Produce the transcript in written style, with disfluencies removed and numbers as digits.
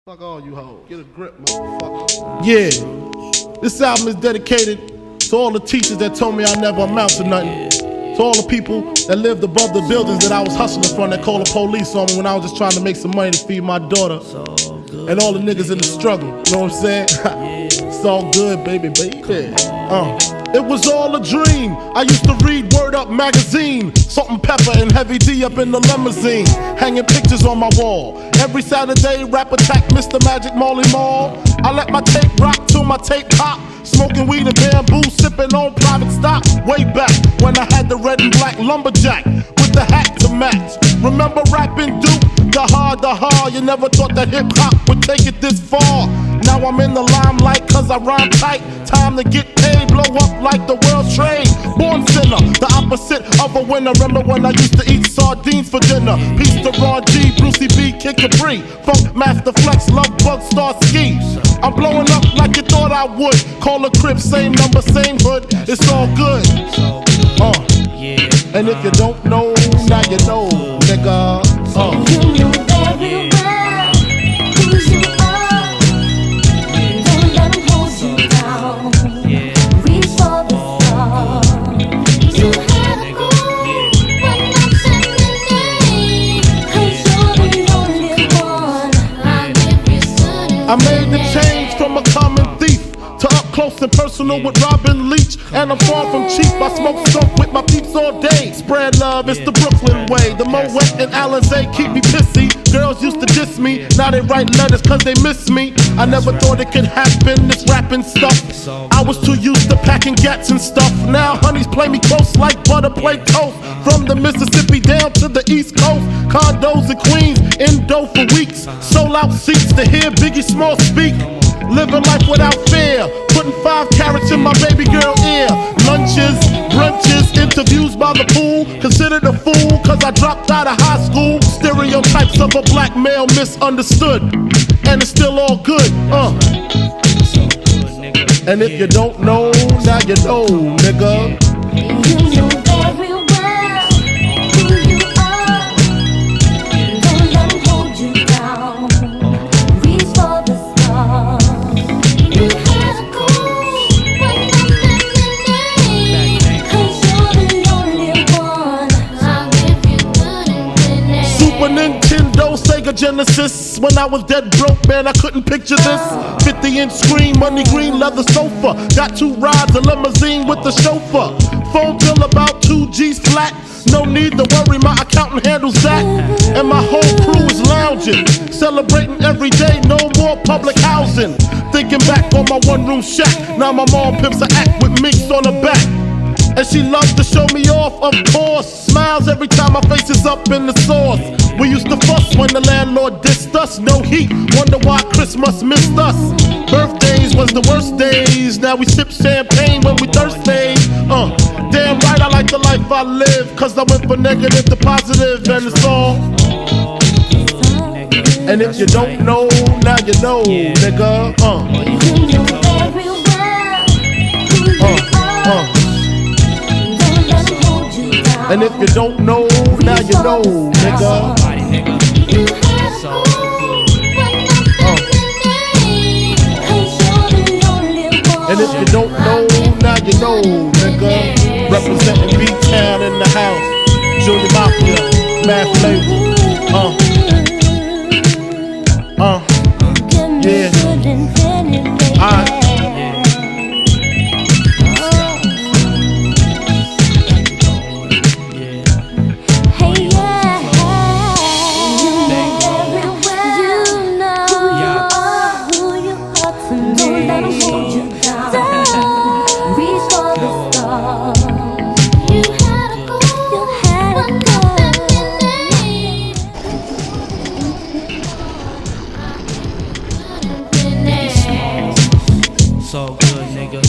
Fuck all you hoes. Get a grip, motherfucker. Yeah. This album is dedicated to all the teachers that told me I never amount to nothing. To all the people that lived above the buildings that I was hustling from that called the police on me when I was just trying to make some money to feed my daughter. And all the niggas in the struggle. You know what I'm saying? It's all good, baby. It was all a dream. I used to read Word Up magazine, Salt and Pepper and Heavy D up in the limousine, hanging pictures on my wall. Every Saturday, rap attack Mr. Magic Marley Marl. I let my tape rock till my tape pop, smoking weed and bamboo, sipping on private stock. Way back when I had the red and black lumberjack with the hat to match. Remember rapping Duke? The hard, you never thought that hip hop would take it this far. Now I'm in the limelight cause I rhyme tight. Time to get paid, blow up like the world trade. Born sinner, the opposite of a winner. Remember when I used to eat sardines for dinner? Peace to Ron G, Brucey B, Kid Capri, Funk Master Flex, Love Bug, Star Ski. I'm blowing up like you thought I would. Call a crib, same number, same hood. It's all good. And if you don't know, now you know, nigga. You know very well who you are. Don't let them hold you down. Reach for the stars. You had a goal, but not suddenly. 'Cause you're the only one. I made the change from a common thief to up close and personal with Robin Leach. And I'm far from cheap, I smoke soap with my peeps all day. Spread love, it's the Brooklyn way. The Moet and Alizé keep me pissy. Girls used to diss me, now they write letters cause they miss me. I never thought it could happen, this rapping stuff. I was too used to packing gats and stuff. Now honeys play me close like butter play toast. From the Mississippi down to the East Coast, condos in Queens, indo for weeks. Sold out seats to hear Biggie Small speak. Living life without fear, putting 5 carats in my baby girl ear. Lunches, brunches, interviews by the pool. Considered a fool cause I dropped out of high school. Stereotypes of a black male misunderstood, and it's still all good, And if you don't know, now you know, nigga. You know very well who you are. Don't let them hold you down. Reach for the stars. You had a goal, but not suddenly. 'Cause you're the only one. I'll give you good and Super Nintendo, Sega Genesis. When I was dead broke, man, I couldn't picture this. 50-inch screen, money green leather sofa. Got 2 rides, a limousine with the chauffeur. Phone bill about 2 G's flat. No need to worry, my accountant handles that. And my whole crew is lounging, celebrating every day, no more public housing. Thinking back on my one-room shack, now my mom pimps an act with minks on her back. And she loves to show me off, of course. Smiles every time my face is up in the sauce. We used to fuss when the landlord dissed us. No heat, wonder why Christmas missed us. Birthdays was the worst days. Now we sip champagne when we thirsty. Damn right I like the life I live, cause I went from negative to positive, and it's all. And if you don't know, now you know, nigga. You know very well who you are. And if you don't know, now you know, nigga. You had a goal, but not suddenly. 'Cause you're the only one. And if you don't know, now you know, nigga. Representing B-Town in the house. Junior Mafia, Mad Flavor. Yeah. So good, nigga.